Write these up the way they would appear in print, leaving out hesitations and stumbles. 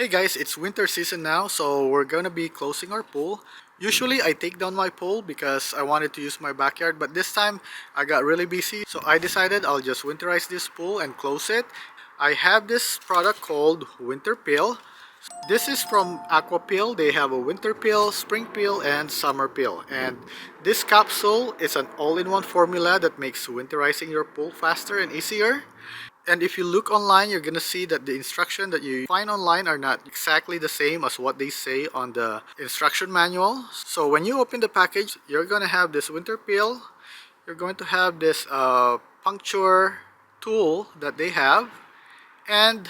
Hey guys, it's winter season now, so we're gonna be closing our pool. Usually I take down my pool because I wanted to use my backyard, but this time I got really busy, so I decided I'll just winterize this pool and close it. I have this product called Winter Pill. This is from Aqua-Pill. They have a winter pill, spring pill, and summer pill. And this capsule is an all-in-one formula that makes winterizing your pool faster and easier. And if you look online, you're gonna see that the instruction that you find online are not exactly the same as what they say on the instruction manual. So when you open the package, you're gonna have this winter peel. You're going to have this puncture tool that they have, and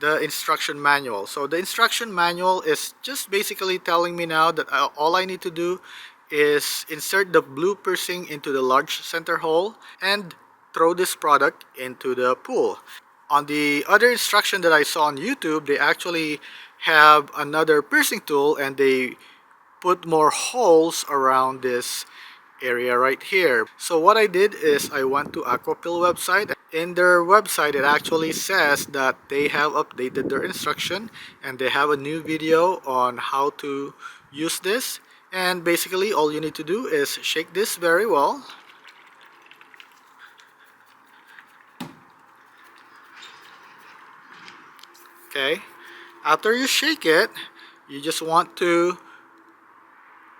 the instruction manual. So the instruction manual is just basically telling me now that all I need to do is insert the blue piercing into the large center hole and throw this product into the pool. On the other instruction that I saw on YouTube, they actually have another piercing tool and they put more holes around this area right here. So what I did is I went to Aqua-Pill website. In their website, it actually says that they have updated their instruction and they have a new video on how to use this. And basically all you need to do is shake this very well. Okay, after you shake it, you just want to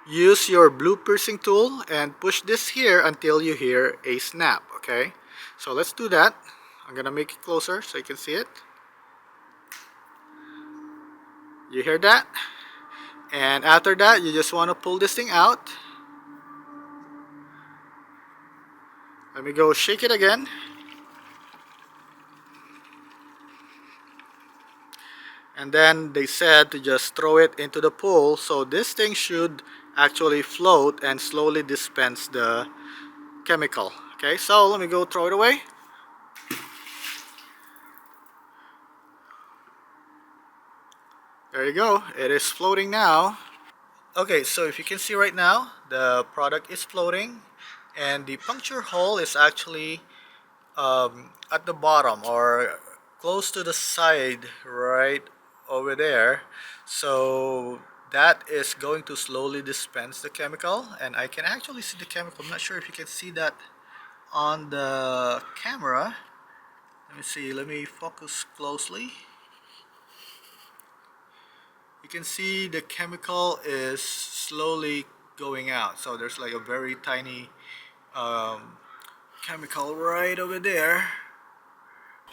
use your blue piercing tool and push this here until you hear a snap. Okay, so let's do that. I'm gonna make it closer so you can see it. You hear that? And after that, you just want to pull this thing out. Let me go shake it again. And then they said to just throw it into the pool, so this thing should actually float and slowly dispense the chemical. Okay, so let me go throw it away. There you go, it is floating now. Okay, so if you can see right now, the product is floating and the puncture hole is actually at the bottom or close to the side right over there. So that is going to slowly dispense the chemical, and I can actually see the chemical. I'm not sure if you can see that on the camera. Let me see, let me focus closely. You can see the chemical is slowly going out, so there's like a very tiny chemical right over there.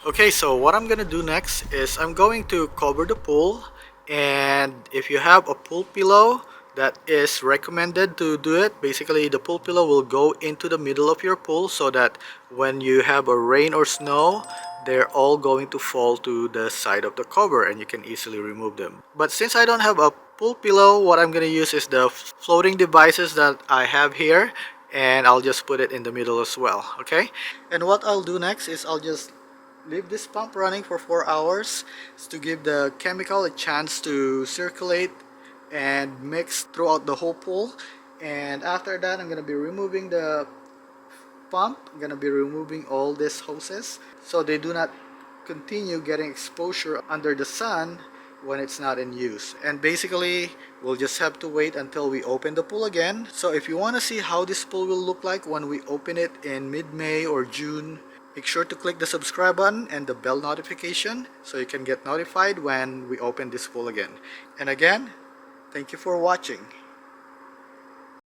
Okay, so what I'm gonna do next is I'm going to cover the pool, and if you have a pool pillow, that is recommended to do it. Basically, the pool pillow will go into the middle of your pool so that when you have a rain or snow, they're all going to fall to the side of the cover and you can easily remove them. But since I don't have a pool pillow, what I'm gonna use is the floating devices that I have here, and I'll just put it in the middle as well. Okay, and what I'll do next is I'll just leave this pump running for 4 hours to give the chemical a chance to circulate and mix throughout the whole pool. And after that, I'm going to be removing the pump. I'm going to be removing all these hoses so they do not continue getting exposure under the sun when it's not in use. And basically we'll just have to wait until we open the pool again. So if you want to see how this pool will look like when we open it in mid-May or June, make sure to click the subscribe button and the bell notification so you can get notified when we open this pool again. And again, thank you for watching.